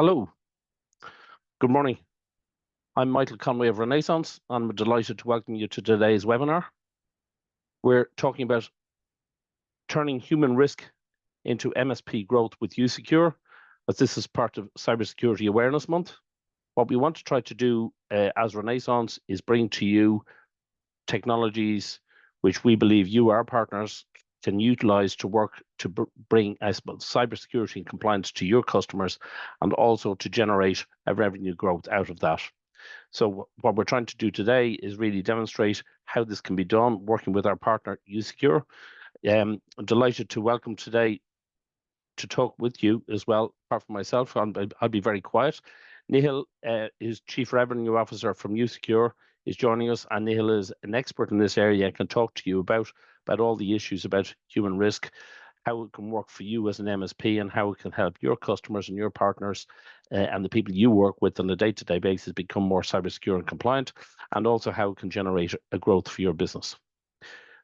Hello, good morning. I'm Michael Conway of Renaissance, and I'm delighted to welcome you to today's webinar. We're talking about turning human risk into MSP growth with usecure, as this is part of Cybersecurity Awareness Month. What we want to try to do as Renaissance is bring to you technologies which we believe you, our partners, can utilize to work to bring, I suppose, cybersecurity and compliance to your customers, and also to generate a revenue growth out of that. So what we're trying to do today is really demonstrate how this can be done, working with our partner, usecure. I'm delighted to welcome today to talk with you as well, apart from myself. I'll be very quiet. Nihal is Chief Revenue Officer from usecure, is joining us, and Nihal is an expert in this area and can talk to you about all the issues about human risk, how it can work for you as an MSP, and how it can help your customers and your partners and the people you work with on a day-to-day basis become more cybersecure and compliant, and also how it can generate a growth for your business.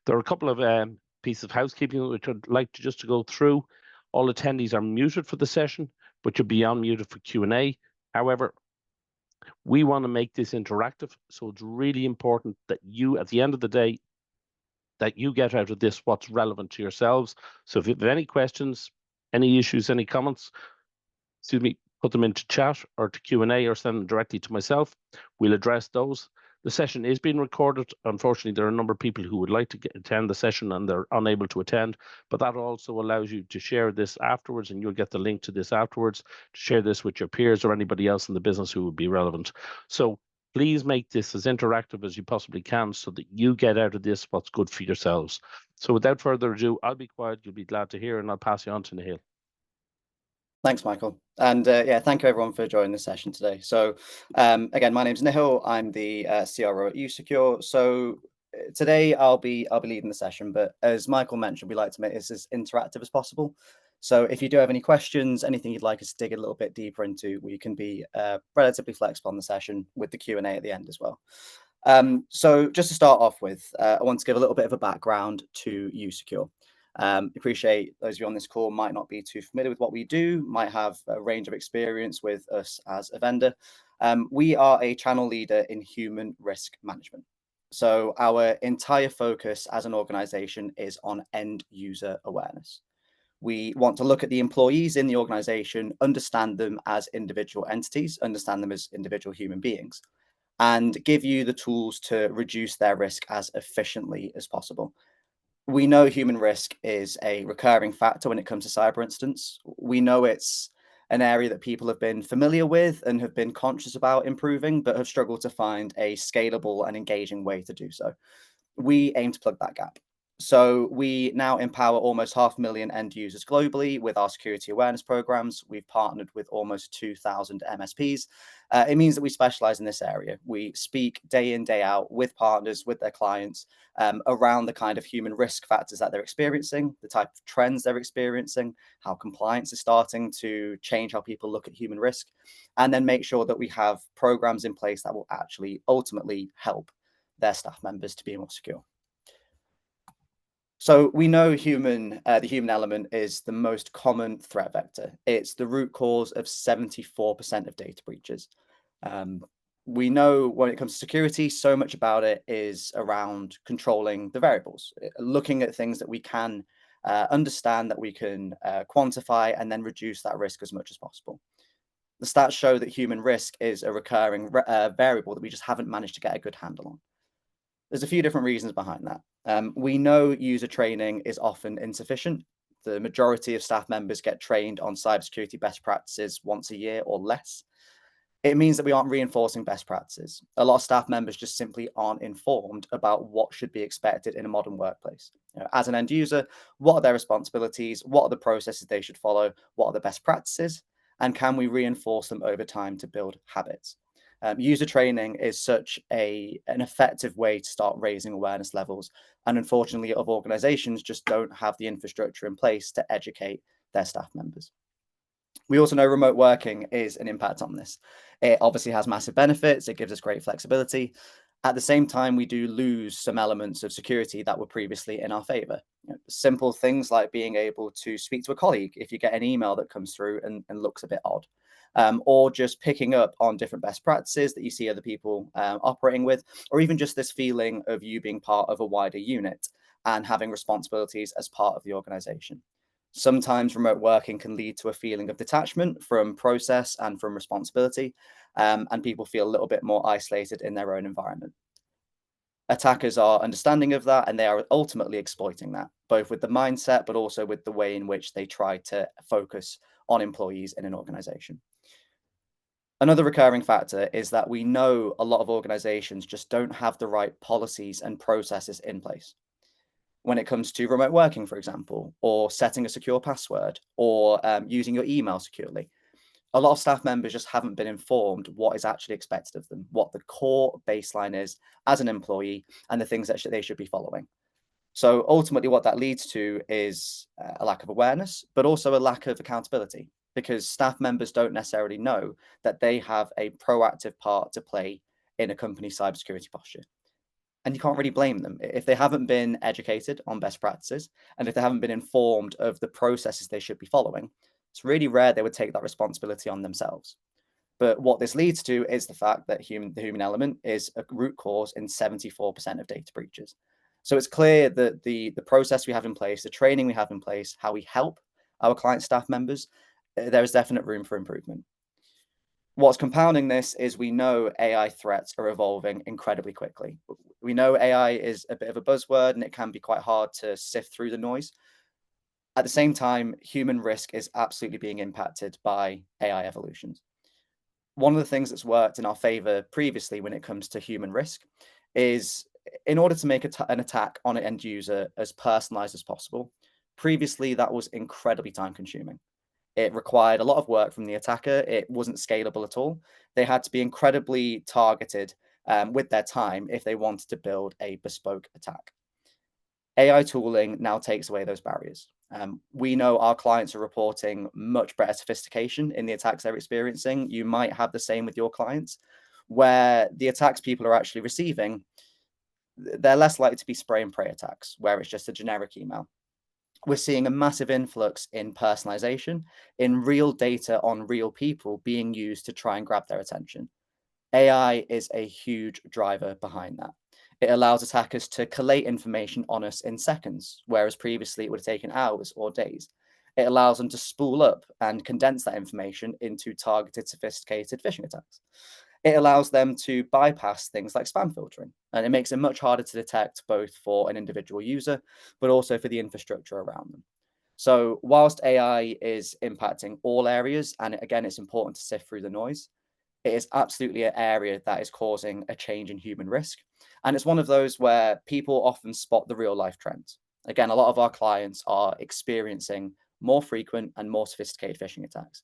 There are a couple of pieces of housekeeping which I'd like to just to go through. All attendees are muted for the session, but you'll be unmuted for Q&A. However, we want to make this interactive, so it's really important that you, at the end of the day, that you get out of this what's relevant to yourselves. So if you have any questions, any issues, any comments, put them into chat or to Q&A or send them directly to myself. We'll address those. The session is being recorded. Unfortunately, there are a number of people who would like to attend the session and they're unable to attend, but that also allows you to share this afterwards, and you'll get the link to this afterwards to share this with your peers or anybody else in the business who would be relevant. So please make this as interactive as you possibly can so that you get out of this what's good for yourselves. So without further ado, I'll be quiet. You'll be glad to hear, and I'll pass you on to Nihal. Thanks, Michael. And yeah, thank you everyone for joining the session today. So again, my name's Nihal. I'm the CRO at usecure. So today I'll be leading the session, but as Michael mentioned, we like to make this as interactive as possible. So if you do have any questions, anything you'd like us to dig a little bit deeper into, we can be relatively flexible on the session with the Q&A at the end as well. So just to start off with, I want to give a little bit of a background to usecure. Appreciate those of you on this call might not be too familiar with what we do, might have a range of experience with us as a vendor. We are a channel leader in human risk management. So our entire focus as an organization is on end user awareness. We want to look at the employees in the organization, understand them as individual entities, understand them as individual human beings, and give you the tools to reduce their risk as efficiently as possible. We know human risk is a recurring factor when it comes to cyber incidents. We know it's an area that people have been familiar with and have been conscious about improving, but have struggled to find a scalable and engaging way to do so. We aim to plug that gap. So we now empower almost 500,000 end users globally with our security awareness programs. We've partnered with almost 2,000 MSPs. It means that we specialize in this area. We speak day in, day out with partners, with their clients around the kind of human risk factors that they're experiencing, the type of trends they're experiencing, how compliance is starting to change how people look at human risk, and then make sure that we have programs in place that will actually ultimately help their staff members to be more secure. So we know the human element is the most common threat vector. It's the root cause of 74% of data breaches. We know when it comes to security, so much about it is around controlling the variables, looking at things that we can understand, that we can quantify, and then reduce that risk as much as possible. The stats show that human risk is a recurring variable that we just haven't managed to get a good handle on. There's a few different reasons behind that. We know user training is often insufficient. The majority of staff members get trained on cybersecurity best practices once a year or less. It means that we aren't reinforcing best practices. A lot of staff members just simply aren't informed about what should be expected in a modern workplace. As an end user, what are their responsibilities? What are the processes they should follow? What are the best practices? And can we reinforce them over time to build habits? User training is such an effective way to start raising awareness levels. And unfortunately, other organizations just don't have the infrastructure in place to educate their staff members. We also know remote working is an impact on this. It obviously has massive benefits. It gives us great flexibility. At the same time, we do lose some elements of security that were previously in our favor. Simple things like being able to speak to a colleague if you get an email that comes through and looks a bit odd. or just picking up on different best practices that you see other people operating with, or even just this feeling of you being part of a wider unit and having responsibilities as part of the organization. Sometimes remote working can lead to a feeling of detachment from process and from responsibility, and people feel a little bit more isolated in their own environment. Attackers are understanding of that, and they are ultimately exploiting that, both with the mindset, but also with the way in which they try to focus on employees in an organization. Another recurring factor is that we know a lot of organizations just don't have the right policies and processes in place. When it comes to remote working, for example, or setting a secure password, or using your email securely, a lot of staff members just haven't been informed what is actually expected of them, what the core baseline is as an employee, and the things that they should be following. So ultimately, what that leads to is a lack of awareness, but also a lack of accountability, because staff members don't necessarily know that they have a proactive part to play in a company's cybersecurity posture. And you can't really blame them if they haven't been educated on best practices, and if they haven't been informed of the processes they should be following. It's really rare they would take that responsibility on themselves. But what this leads to is the fact that the human element is a root cause in 74% of data breaches. So it's clear that the process we have in place, the training we have in place, how we help our client staff members, there is definite room for improvement. What's compounding this is we know AI threats are evolving incredibly quickly. We know AI is a bit of a buzzword, and it can be quite hard to sift through the noise. At the same time, human risk is absolutely being impacted by AI evolutions. One of the things that's worked in our favor previously when it comes to human risk is, in order to make an attack on an end user as personalized as possible, previously that was incredibly time consuming. It required a lot of work from the attacker. It wasn't scalable at all. They had to be incredibly targeted with their time if they wanted to build a bespoke attack. AI tooling now takes away those barriers. We know our clients are reporting much better sophistication in the attacks they're experiencing. You might have the same with your clients, where the attacks people are actually receiving, they're less likely to be spray and pray attacks, where it's just a generic email. We're seeing a massive influx in personalization, in real data on real people being used to try and grab their attention. AI is a huge driver behind that. It allows attackers to collate information on us in seconds, whereas previously it would have taken hours or days. It allows them to spool up and condense that information into targeted, sophisticated phishing attacks. It allows them to bypass things like spam filtering, and it makes it much harder to detect, both for an individual user, but also for the infrastructure around them. So whilst AI is impacting all areas, and again, it's important to sift through the noise, it is absolutely an area that is causing a change in human risk. And it's one of those where people often spot the real life trends. Again, a lot of our clients are experiencing more frequent and more sophisticated phishing attacks.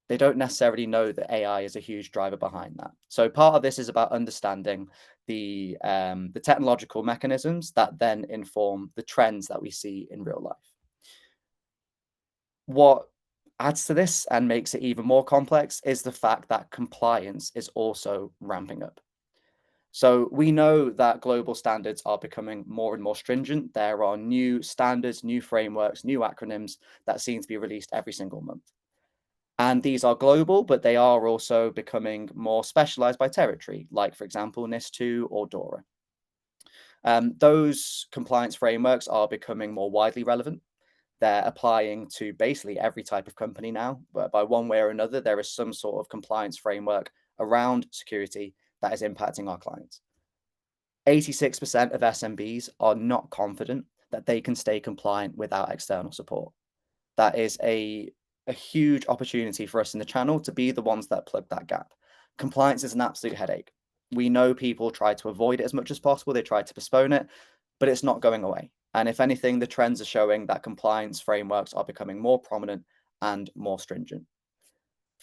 They don't necessarily know that AI is a huge driver behind that. So part of this is about understanding the technological mechanisms that then inform the trends that we see in real life. What adds to this and makes it even more complex is the fact that compliance is also ramping up. So we know that global standards are becoming more and more stringent. There are new standards, new frameworks, new acronyms that seem to be released every single month. And these are global, but they are also becoming more specialized by territory, like, for example, NIS2 or DORA. Those compliance frameworks are becoming more widely relevant. They're applying to basically every type of company now, but by one way or another, there is some sort of compliance framework around security that is impacting our clients. 86% of SMBs are not confident that they can stay compliant without external support. That is a huge opportunity for us in the channel to be the ones that plug that gap. Compliance is an absolute headache. We know people try to avoid it as much as possible. They try to postpone it, but it's not going away. And if anything, the trends are showing that compliance frameworks are becoming more prominent and more stringent.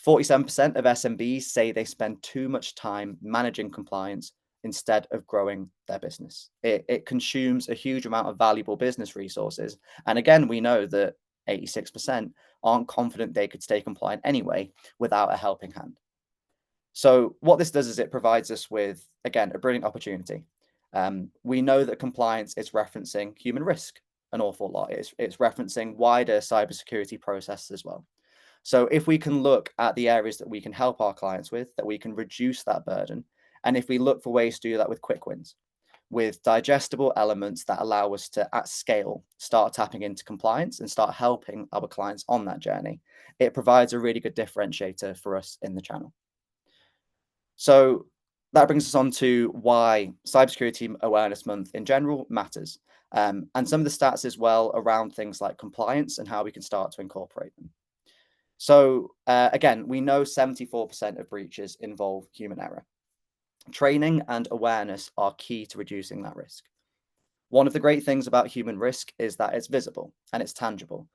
47% of SMBs say they spend too much time managing compliance instead of growing their business. It consumes a huge amount of valuable business resources. And again, we know that 86% aren't confident they could stay compliant anyway without a helping hand. So what this does is it provides us with, again, a brilliant opportunity. We know that compliance is referencing human risk an awful lot. It's referencing wider cybersecurity processes as well. So if we can look at the areas that we can help our clients with, that we can reduce that burden, and if we look for ways to do that with quick wins, with digestible elements that allow us to, at scale, start tapping into compliance and start helping our clients on that journey, it provides a really good differentiator for us in the channel. So that brings us on to why Cybersecurity Awareness Month in general matters, and some of the stats as well around things like compliance and how we can start to incorporate them. So again, we know 74% of breaches involve human error. Training and awareness are key to reducing that risk. One of the great things about human risk is that it's visible and it's tangible.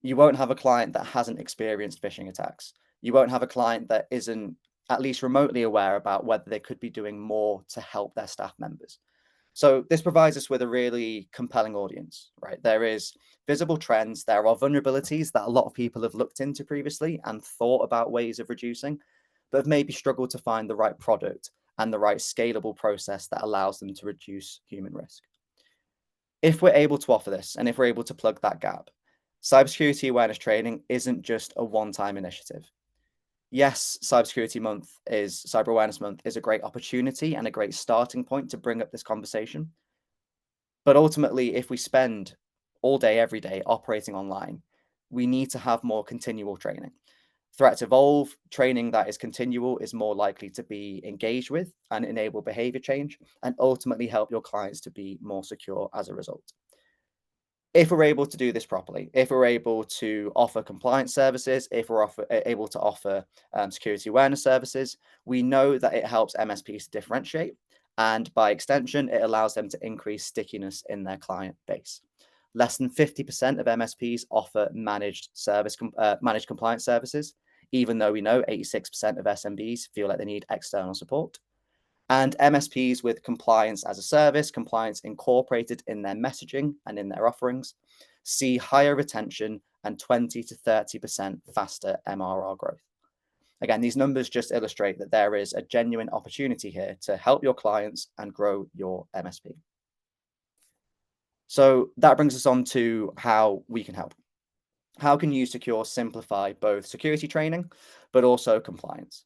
You won't have a client that hasn't experienced phishing attacks. You won't have a client that isn't at least remotely aware about whether they could be doing more to help their staff members. So this provides us with a really compelling audience, right? There is visible trends. There are vulnerabilities that a lot of people have looked into previously and thought about ways of reducing, but have maybe struggled to find the right product and the right scalable process that allows them to reduce human risk. If we're able to offer this, and if we're able to plug that gap, cybersecurity awareness training isn't just a one-time initiative. Yes, Cyber Awareness Month is a great opportunity and a great starting point to bring up this conversation. But ultimately, if we spend all day, every day operating online, we need to have more continual training. Threats evolve. Training that is continual is more likely to be engaged with and enable behavior change and ultimately help your clients to be more secure as a result. If we're able to do this properly, if we're able to offer compliance services, if we're able to offer security awareness services, we know that it helps MSPs to differentiate. And by extension, it allows them to increase stickiness in their client base. Less than 50% of MSPs offer managed compliance services, even though we know 86% of SMBs feel like they need external support. And MSPs with compliance as a service, compliance incorporated in their messaging and in their offerings, see higher retention and 20 to 30% faster MRR growth. Again, these numbers just illustrate that there is a genuine opportunity here to help your clients and grow your MSP. So that brings us on to how we can help. How can usecure simplify both security training, but also compliance?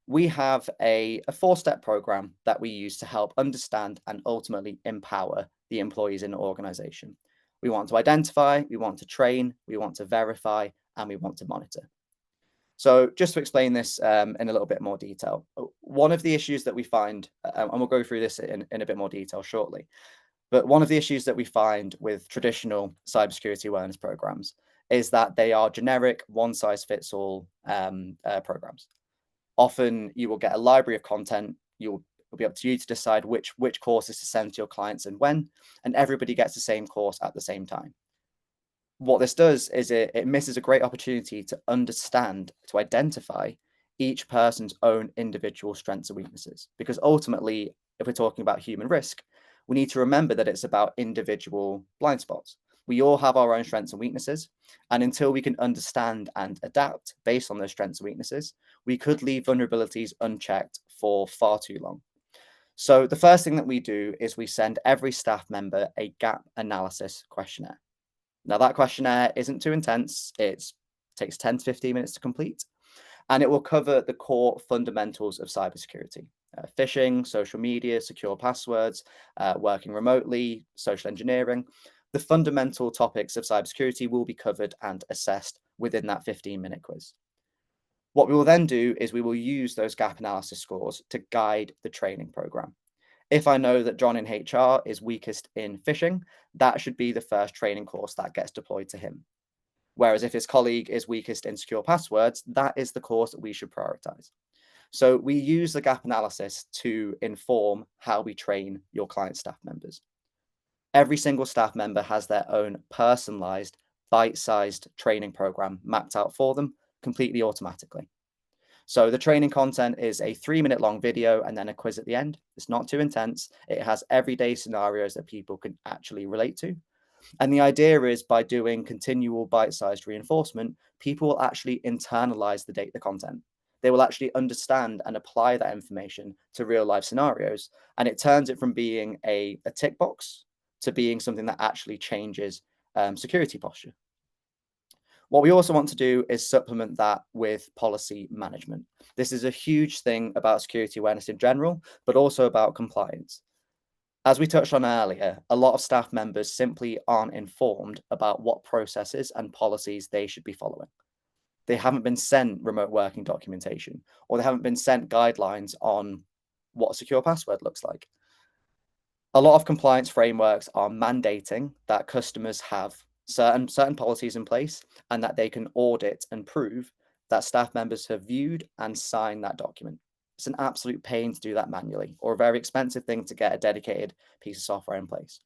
We have a 4-step program that we use to help understand and ultimately empower the employees in an organization. We want to identify, we want to train, we want to verify, and we want to monitor. So just to explain this in a little bit more detail, one of the issues that we find, and we'll go through this in a bit more detail shortly, but one of the issues that we find with traditional cybersecurity awareness programs is that they are generic, one-size-fits-all programs. Often you will get a library of content. It'll be up to you to decide which courses to send to your clients and when, and everybody gets the same course at the same time. What this does is it misses a great opportunity to understand, to identify each person's own individual strengths and weaknesses. Because ultimately, if we're talking about human risk, we need to remember that it's about individual blind spots. We all have our own strengths and weaknesses, and until we can understand and adapt based on those strengths and weaknesses, we could leave vulnerabilities unchecked for far too long. So the first thing that we do is we send every staff member a gap analysis questionnaire. Now that questionnaire isn't too intense. It takes 10 to 15 minutes to complete, and it will cover the core fundamentals of cybersecurity. Phishing, social media, secure passwords, working remotely, social engineering. The fundamental topics of cybersecurity will be covered and assessed within that 15-minute quiz. What we will then do is we will use those gap analysis scores to guide the training program. If I know that John in HR is weakest in phishing, that should be the first training course that gets deployed to him. Whereas if his colleague is weakest in secure passwords, that is the course that we should prioritize. So we use the gap analysis to inform how we train your client staff members. Every single staff member has their own personalized, bite-sized training program mapped out for them completely automatically. So the training content is a 3-minute long video and then a quiz at the end. It's not too intense. It has everyday scenarios that people can actually relate to. And the idea is by doing continual bite-sized reinforcement, people will actually internalize the content. They will actually understand and apply that information to real life scenarios. And it turns it from being a tick box to being something that actually changes security posture. What we also want to do is supplement that with policy management. This is a huge thing about security awareness in general, but also about compliance. As we touched on earlier, a lot of staff members simply aren't informed about what processes and policies they should be following. They haven't been sent remote working documentation, or they haven't been sent guidelines on what a secure password looks like. A lot of compliance frameworks are mandating that customers have certain policies in place and that they can audit and prove that staff members have viewed and signed that document. It's an absolute pain to do that manually, or a very expensive thing to get a dedicated piece of software in place.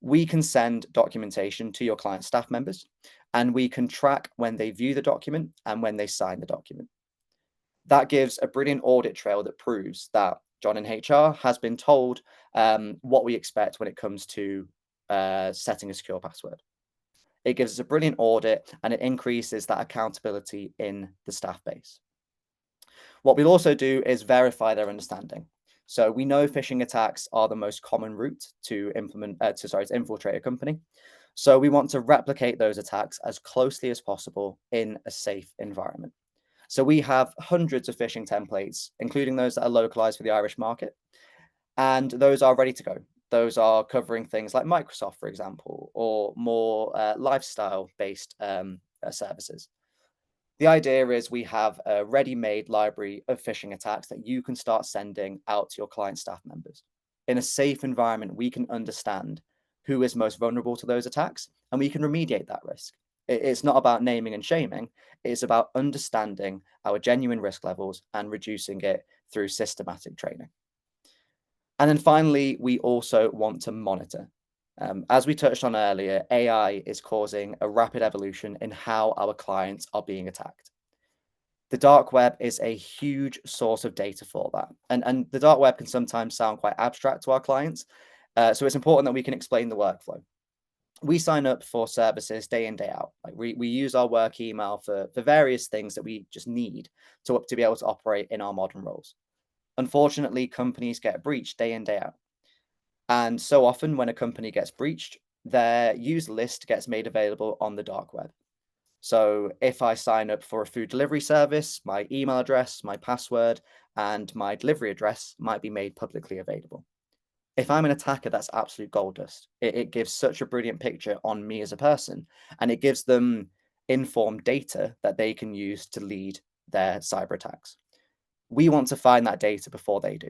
We can send documentation to your client staff members, and we can track when they view the document and when they sign the document. That gives a brilliant audit trail that proves that John in HR has been told what we expect when it comes to setting a secure password. It gives us a brilliant audit, and it increases that accountability in the staff base. What we'll also do is verify their understanding. So we know phishing attacks are the most common route to infiltrate a company. So we want to replicate those attacks as closely as possible in a safe environment. So we have hundreds of phishing templates, including those that are localized for the Irish market, and those are ready to go. Those are covering things like Microsoft, for example, or more lifestyle-based services. The idea is we have a ready-made library of phishing attacks that you can start sending out to your client staff members. In a safe environment, we can understand who is most vulnerable to those attacks, and we can remediate that risk. It's not about naming and shaming. It's about understanding our genuine risk levels and reducing it through systematic training. And then finally, we also want to monitor. As we touched on earlier, AI is causing a rapid evolution in how our clients are being attacked. The dark web is a huge source of data for that. And the dark web can sometimes sound quite abstract to our clients. So it's important that we can explain the workflow. We sign up for services day in, day out. Like we use our work email for various things that we just need to be able to operate in our modern roles. Unfortunately, companies get breached day in, day out. And so often when a company gets breached, their user list gets made available on the dark web. So if I sign up for a food delivery service, my email address, my password, and my delivery address might be made publicly available. If I'm an attacker, that's absolute gold dust. It gives such a brilliant picture on me as a person, and it gives them informed data that they can use to lead their cyber attacks. We want to find that data before they do.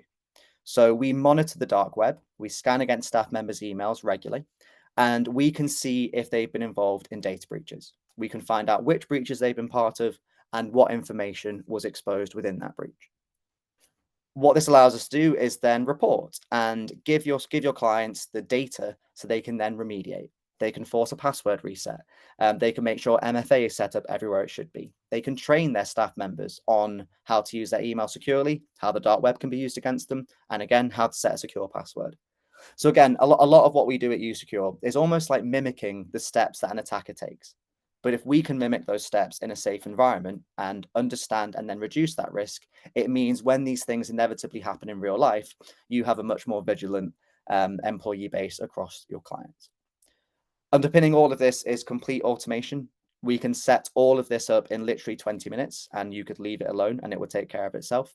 So we monitor the dark web, we scan against staff members' emails regularly, and we can see if they've been involved in data breaches. We can find out which breaches they've been part of and what information was exposed within that breach. What this allows us to do is then report and give your clients the data so they can then remediate. They can force a password reset. They can make sure MFA is set up everywhere it should be. They can train their staff members on how to use their email securely, how the dark web can be used against them, and again, how to set a secure password. So again, a lot of what we do at usecure is almost like mimicking the steps that an attacker takes. But if we can mimic those steps in a safe environment and understand and then reduce that risk, it means when these things inevitably happen in real life, you have a much more vigilant employee base across your clients. Underpinning all of this is complete automation. We can set all of this up in literally 20 minutes, and you could leave it alone and it would take care of itself.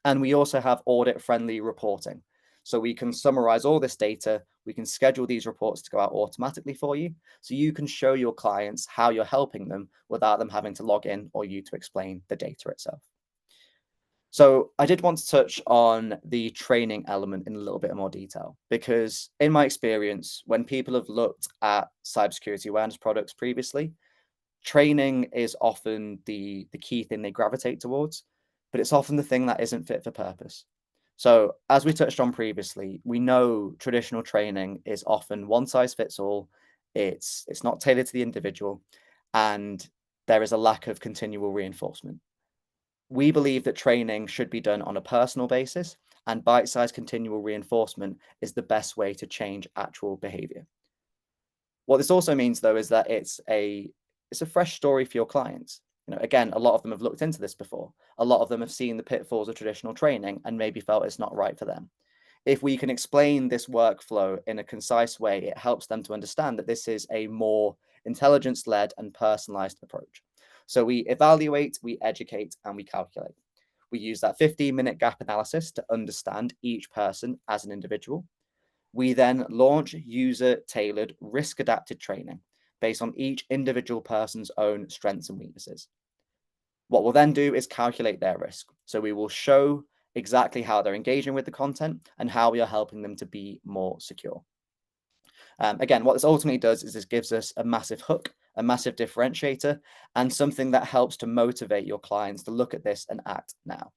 And we also have audit-friendly reporting. So we can summarize all this data. We can schedule these reports to go out automatically for you. So you can show your clients how you're helping them without them having to log in or you to explain the data itself. So I did want to touch on the training element in a little bit more detail, because in my experience, when people have looked at cybersecurity awareness products previously, training is often the key thing they gravitate towards, but it's often the thing that isn't fit for purpose. So as we touched on previously, we know traditional training is often one size fits all. It's not tailored to the individual, and there is a lack of continual reinforcement. We believe that training should be done on a personal basis, and bite-sized continual reinforcement is the best way to change actual behavior. What this also means, though, is that it's a fresh story for your clients. Again, a lot of them have looked into this before. A lot of them have seen the pitfalls of traditional training and maybe felt it's not right for them. If we can explain this workflow in a concise way, it helps them to understand that this is a more intelligence-led and personalized approach. So we evaluate, we educate, and we calculate. We use that 15-minute gap analysis to understand each person as an individual. We then launch user-tailored, risk-adapted training based on each individual person's own strengths and weaknesses. What we'll then do is calculate their risk. So we will show exactly how they're engaging with the content and how we are helping them to be more secure. Again, what this ultimately does is this gives us a massive hook, a massive differentiator, and something that helps to motivate your clients to look at this and act now.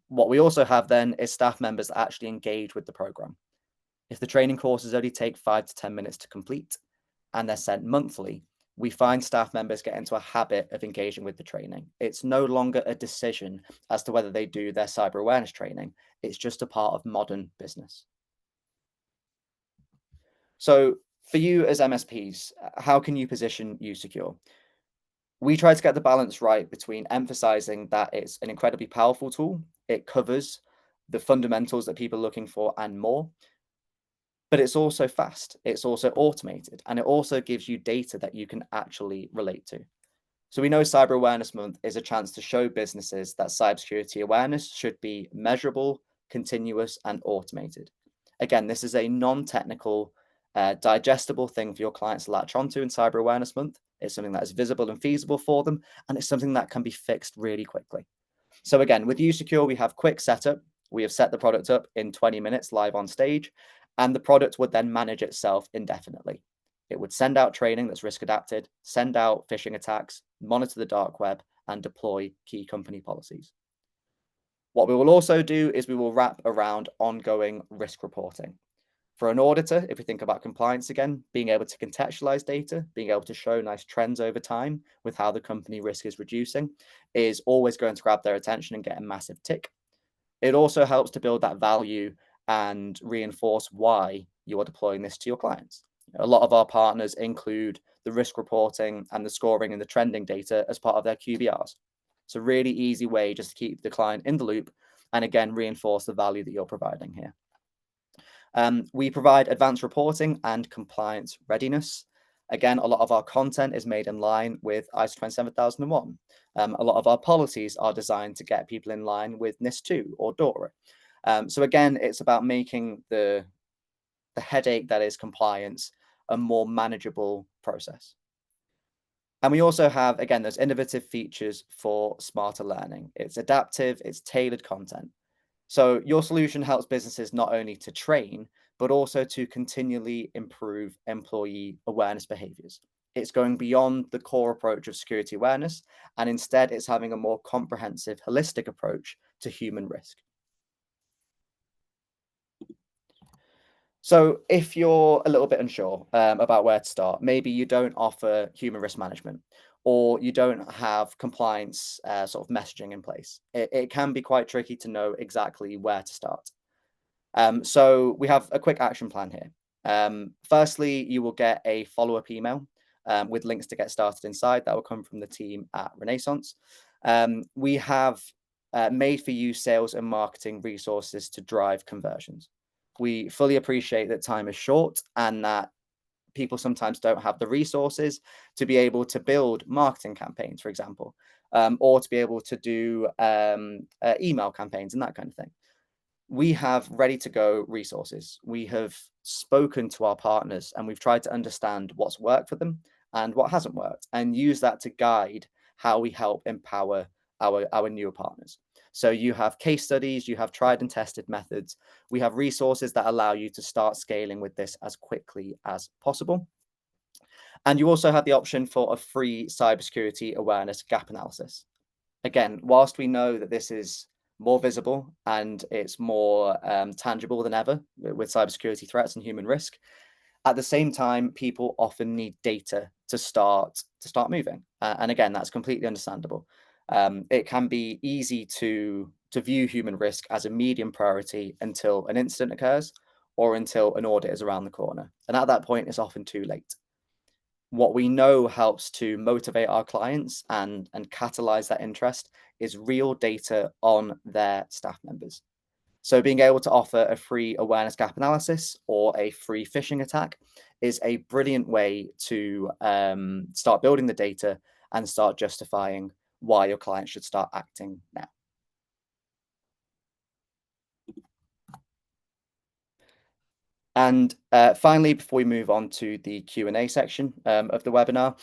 What we also have then is staff members that actually engage with the program. If the training courses only take 5 to 10 minutes to complete and they're sent monthly, we find staff members get into a habit of engaging with the training. It's no longer a decision as to whether they do their cyber awareness training. It's just a part of modern business. So for you as MSPs, how can you position usecure? We try to get the balance right between emphasizing that it's an incredibly powerful tool. It covers the fundamentals that people are looking for and more, but it's also fast. It's also automated, and it also gives you data that you can actually relate to. So we know Cyber Awareness Month is a chance to show businesses that cybersecurity awareness should be measurable, continuous, and automated. Again, this is a non-technical, digestible thing for your clients to latch onto in Cyber Awareness Month. It's something that is visible and feasible for them, and it's something that can be fixed really quickly. So again, with usecure, we have quick setup. We have set the product up in 20 minutes live on stage, and the product would then manage itself indefinitely. It would send out training that's risk adapted, send out phishing attacks, monitor the dark web, and deploy key company policies. What we will also do is we will wrap around ongoing risk reporting. For an auditor, if we think about compliance again, being able to contextualize data, being able to show nice trends over time with how the company risk is reducing is always going to grab their attention and get a massive tick. It also helps to build that value and reinforce why you are deploying this to your clients. A lot of our partners include the risk reporting and the scoring and the trending data as part of their QBRs. It's a really easy way just to keep the client in the loop and again, reinforce the value that you're providing here. We provide advanced reporting and compliance readiness. Again, a lot of our content is made in line with ISO 27001. A lot of our policies are designed to get people in line with NIS2 or DORA. So again, it's about making the headache that is compliance a more manageable process. And we also have, again, those innovative features for smarter learning. It's adaptive, it's tailored content. So your solution helps businesses not only to train, but also to continually improve employee awareness behaviors. It's going beyond the core approach of security awareness, and instead it's having a more comprehensive, holistic approach to human risk. So if you're a little bit unsure about where to start, maybe you don't offer human risk management, or you don't have compliance sort of messaging in place, it can be quite tricky to know exactly where to start. So we have a quick action plan here. Firstly, you will get a follow-up email with links to get started inside. That will come from the team at Renaissance. We have made for you sales and marketing resources to drive conversions. We fully appreciate that time is short and that people sometimes don't have the resources to be able to build marketing campaigns, for example, or to be able to do email campaigns and that kind of thing. We have ready to go resources. We have spoken to our partners and we've tried to understand what's worked for them and what hasn't worked, and use that to guide how we help empower our newer partners. So you have case studies, you have tried and tested methods. We have resources that allow you to start scaling with this as quickly as possible. And you also have the option for a free cybersecurity awareness gap analysis. Again, whilst we know that this is more visible and it's more tangible than ever with cybersecurity threats and human risk, at the same time, people often need data to start moving. And again, that's completely understandable. It can be easy to view human risk as a medium priority until an incident occurs or until an audit is around the corner. And at that point, it's often too late. What we know helps to motivate our clients and catalyze that interest is real data on their staff members. So being able to offer a free awareness gap analysis or a free phishing attack is a brilliant way to start building the data and start justifying why your client should start acting now. And finally, before we move on to the Q&A section of the webinar,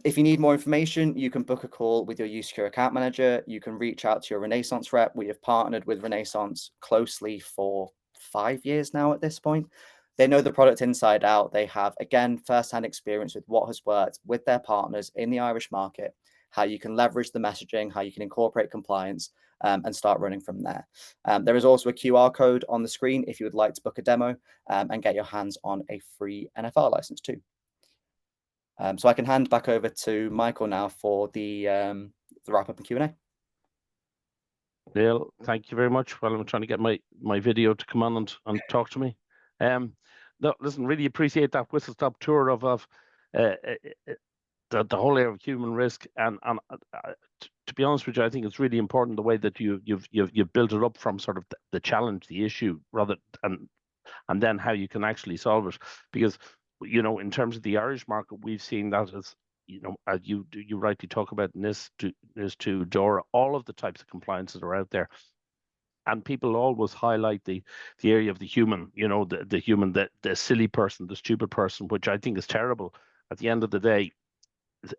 if you need more information, you can book a call with your usecure account manager. You can reach out to your Renaissance rep. We have partnered with Renaissance closely for 5 years now at this point. They know the product inside out. They have, again, first-hand experience with what has worked with their partners in the Irish market, how you can leverage the messaging, how you can incorporate compliance, and start running from there. There is also a QR code on the screen if you would like to book a demo and get your hands on a free NFR license too. So I can hand back over to Michael now for the wrap-up and Q&A. Neil, thank you very much. Well, I'm trying to get my video to come on and talk to me. No, listen, really appreciate that whistle-stop tour of the whole area of human risk, and to be honest with you, I think it's really important the way that you've built it up from sort of the challenge, the issue, rather and then how you can actually solve it. Because in terms of the Irish market, we've seen that as as you rightly talk about NIS2, DORA, all of the types of compliances are out there. And people always highlight the area of the human, the human, the silly person, the stupid person, which I think is terrible. At the end of the day,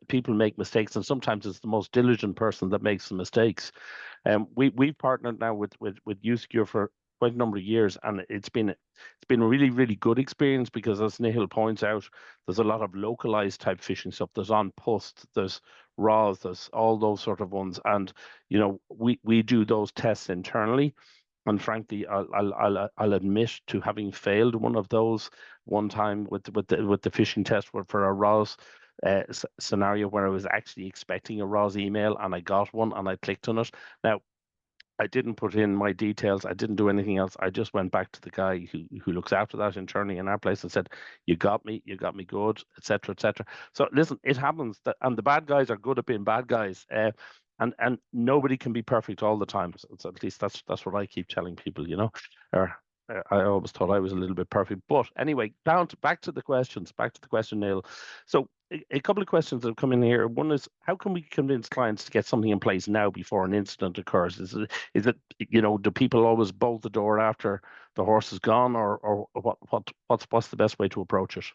people make mistakes, and sometimes it's the most diligent person that makes the mistakes. We've partnered now with usecure for quite a number of years, and it's been a really, really good experience, because as Nihal points out, there's a lot of localized type phishing stuff. There's on post, there's RAWs, there's all those sort of ones, and we do those tests internally. And frankly, I'll admit to having failed one of those one time with the phishing test for a RAWs scenario, where I was actually expecting a RAWs email and I got one and I clicked on it. Now, I didn't put in my details. I didn't do anything else. I just went back to the guy who looks after that internally in our place and said, you got me good, etc., etc. So listen, it happens, and the bad guys are good at being bad guys. And nobody can be perfect all the time. So at least that's what I keep telling people, Or I always thought I was a little bit perfect. But anyway, back to the questions. Back to the question, Neil. So a couple of questions that have come in here. One is, how can we convince clients to get something in place now before an incident occurs? Is it do people always bolt the door after the horse is gone, or what's the best way to approach it?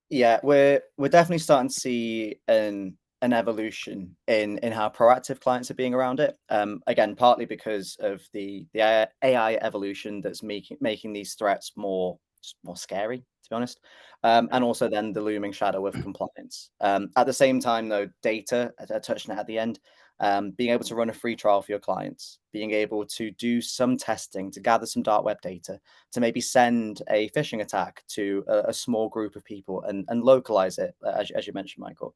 Yeah, we're definitely starting to see an evolution in how proactive clients are being around it. Again, partly because of the AI evolution that's making these threats more scary, to be honest, and also then the looming shadow of compliance. At the same time, though, data, as I touched on at the end, being able to run a free trial for your clients, being able to do some testing to gather some dark web data, to maybe send a phishing attack to a small group of people and localize it, as you mentioned, Michael.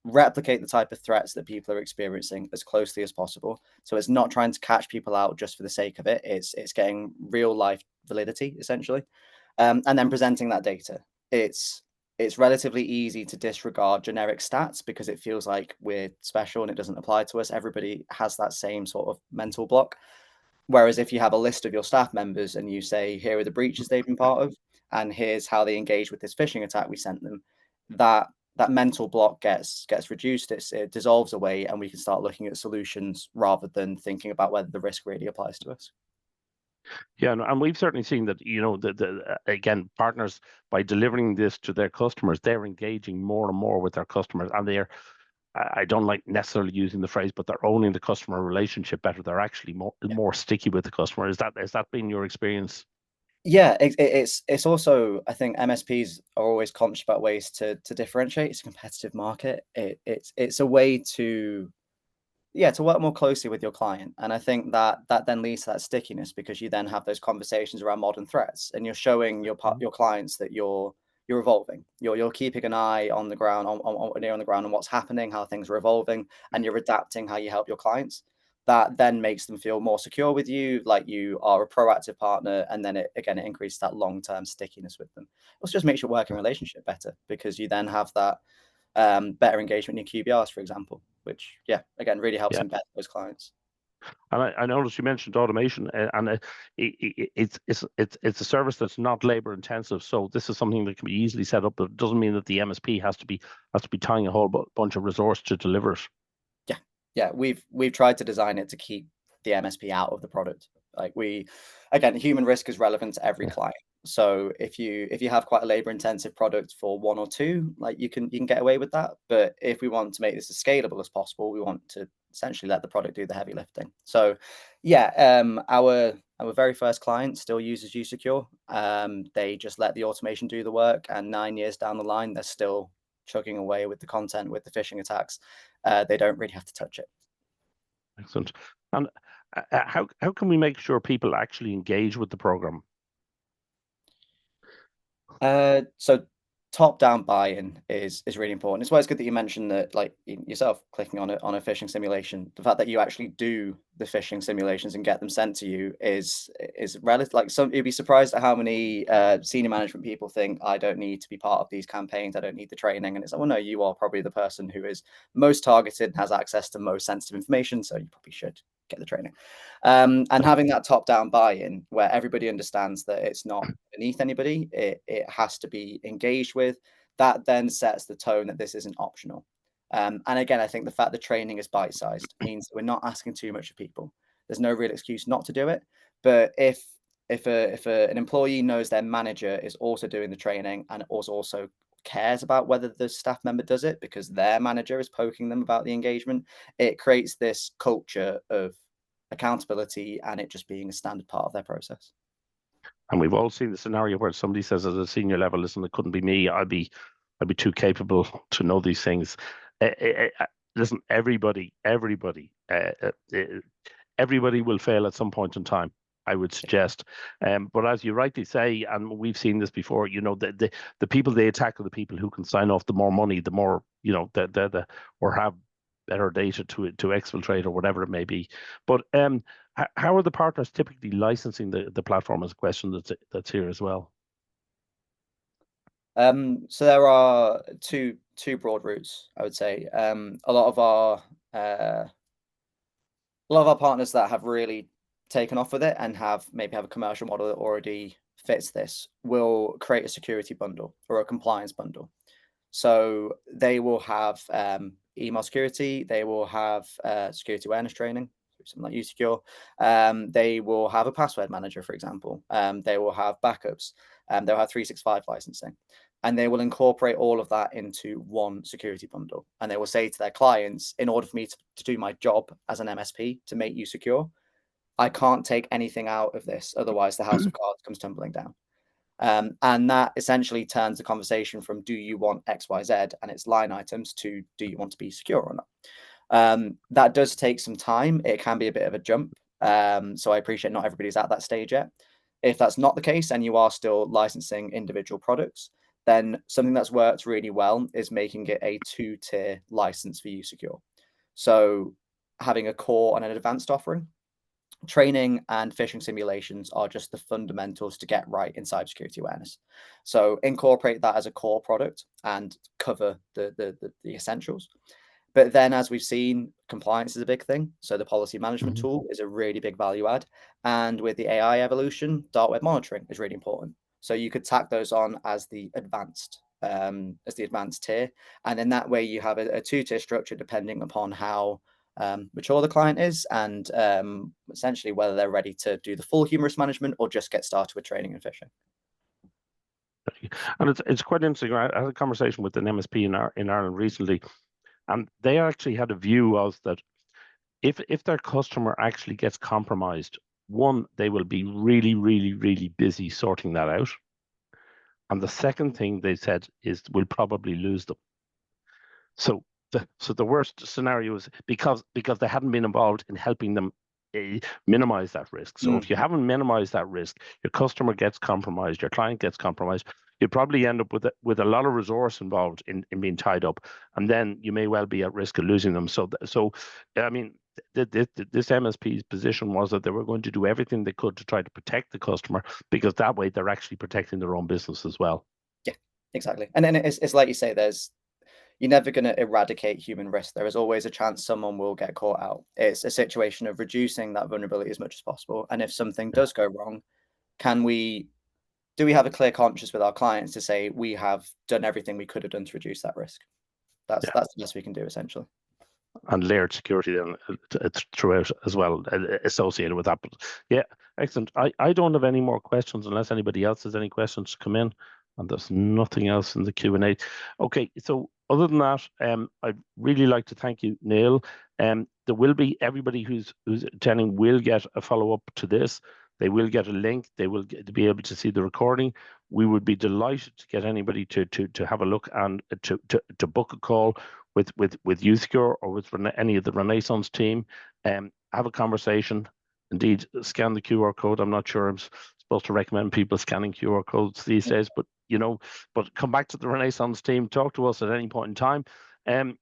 Replicate the type of threats that people are experiencing as closely as possible. So it's not trying to catch people out just for the sake of it. It's getting real life validity, essentially, and then presenting that data. It's relatively easy to disregard generic stats because it feels like we're special and it doesn't apply to us. Everybody has that same sort of mental block. Whereas if you have a list of your staff members and you say, here are the breaches they've been part of, and here's how they engage with this phishing attack we sent them, that mental block gets reduced, it dissolves away, and we can start looking at solutions rather than thinking about whether the risk really applies to us. Yeah, and we've certainly seen that, again, partners, by delivering this to their customers, they're engaging more and more with their customers, and I don't like necessarily using the phrase, but they're owning the customer relationship better. They're actually more sticky with the customer. Has that been your experience? Yeah, it's also, I think MSPs are always conscious about ways to differentiate. It's a competitive market. It's a way to work more closely with your client, and I think that then leads to that stickiness, because you then have those conversations around modern threats, and you're showing your clients that you're evolving. You're keeping an eye on the ground, on the ground, on what's happening, how things are evolving, and you're adapting how you help your clients. That then makes them feel more secure with you, like you are a proactive partner, and then it increases that long-term stickiness with them. It also just makes your working relationship better, because you then have that better engagement in QBRs, for example, which again really helps embed those clients. And I noticed you mentioned automation, and it's a service that's not labor intensive. So this is something that can be easily set up. But it doesn't mean that the MSP has to be tying a whole bunch of resource to deliver it. Yeah, we've tried to design it to keep the MSP out of the product. Like again, human risk is relevant to every client. So if you have quite a labor intensive product for one or two, like you can get away with that. But if we want to make this as scalable as possible, we want to essentially let the product do the heavy lifting. So yeah, our very first client still uses usecure. They just let the automation do the work, and 9 years down the line, they're still chugging away with the content, with the phishing attacks. They don't really have to touch it. Excellent. And how can we make sure people actually engage with the program? So top-down buy-in is really important. It's why it's good that you mentioned that, like yourself clicking on a phishing simulation. The fact that you actually do the phishing simulations and get them sent to you is relative. Like you'd be surprised at how many senior management people think, I don't need to be part of these campaigns. I don't need the training. And it's like, well, no, you are probably the person who is most targeted and has access to most sensitive information. So you probably should get the training. And having that top-down buy-in where everybody understands that it's not beneath anybody, it has to be engaged with, that then sets the tone that this isn't optional. And again, I think the fact that training is bite-sized means that we're not asking too much of people. There's no real excuse not to do it. But if an employee knows their manager is also doing the training and also cares about whether the staff member does it because their manager is poking them about the engagement, it creates this culture of accountability and it just being a standard part of their process. And we've all seen the scenario where somebody says at a senior level, listen, it couldn't be me. I'd be too capable to know these things. Listen, everybody will fail at some point in time, I would suggest. But as you rightly say, and we've seen this before, the people they attack are the people who can sign off the more money, the more, or have better data to exfiltrate or whatever it may be. But how are the partners typically licensing the platform is a question that's here as well. So there are two broad routes, I would say. A lot of our partners that have really taken off with it and maybe have a commercial model that already fits this will create a security bundle or a compliance bundle. So they will have email security, they will have security awareness training, something like usecure. They will have a password manager, for example. They will have backups. They'll have 365 licensing. And they will incorporate all of that into one security bundle. And they will say to their clients, in order for me to do my job as an MSP, to make you secure, I can't take anything out of this. Otherwise, the house of cards comes tumbling down. And that essentially turns the conversation from do you want X, Y, Z and its line items to do you want to be secure or not? That does take some time. It can be a bit of a jump. So I appreciate not everybody's at that stage yet. If that's not the case and you are still licensing individual products, then something that's worked really well is making it a 2-tier license for usecure. So having a core and an advanced offering. Training and phishing simulations are just the fundamentals to get right in cybersecurity awareness. So incorporate that as a core product and cover the essentials. But then, as we've seen, compliance is a big thing. So the policy management tool is a really big value add. And with the AI evolution, dark web monitoring is really important. So you could tack those on as the advanced tier. And in that way, you have a 2-tier structure depending upon how mature the client is and essentially whether they're ready to do the full human risk management or just get started with training and phishing. And it's quite interesting. I had a conversation with an MSP in Ireland recently, and they actually had a view of that if their customer actually gets compromised, one, they will be really, really, really busy sorting that out. And the second thing they said is we'll probably lose them. So the worst scenario is because they hadn't been involved in helping them minimize that risk. So if you haven't minimized that risk, your customer gets compromised, your client gets compromised, you probably end up with a lot of resource involved in being tied up, and then you may well be at risk of losing them. So I mean, this MSP's position was that they were going to do everything they could to try to protect the customer, because that way they're actually protecting their own business as well. Yeah, exactly. And then it's like you say, you're never going to eradicate human risk. There is always a chance someone will get caught out. It's a situation of reducing that vulnerability as much as possible. And if something does go wrong, do we have a clear conscience with our clients to say we have done everything we could have done to reduce that risk? That's the best we can do, essentially. And layered security then throughout as well, associated with that. But yeah, excellent. I don't have any more questions unless anybody else has any questions to come in, and there's nothing else in the Q&A. Okay, so other than that, I'd really like to thank you, Neil. There will be, everybody who's attending will get a follow-up to this. They will get a link. They will be able to see the recording. We would be delighted to get anybody to have a look and to book a call with usecure or with any of the Renaissance team. Have a conversation. Indeed, scan the QR code. I'm not sure I'm supposed to recommend people scanning QR codes these days, but but come back to the Renaissance team. Talk to us at any point in time. And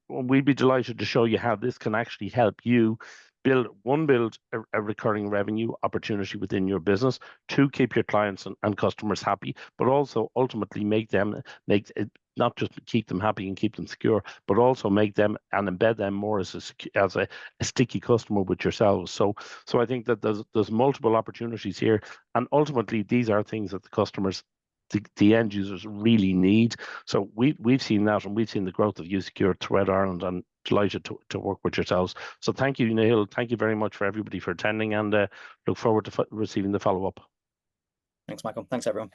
we'd be delighted to show you how this can actually help you build a recurring revenue opportunity within your business, to keep your clients and customers happy, but also ultimately make it, not just keep them happy and keep them secure, but also make them and embed them more as a sticky customer with yourselves. So I think that there's multiple opportunities here, and ultimately these are things that the customers, the end users really need. So we've seen that, and we've seen the growth of usecure throughout Ireland, and delighted to work with yourselves. So thank you, Neil. Thank you very much for everybody for attending, and look forward to receiving the follow-up. Thanks, Michael. Thanks, everyone.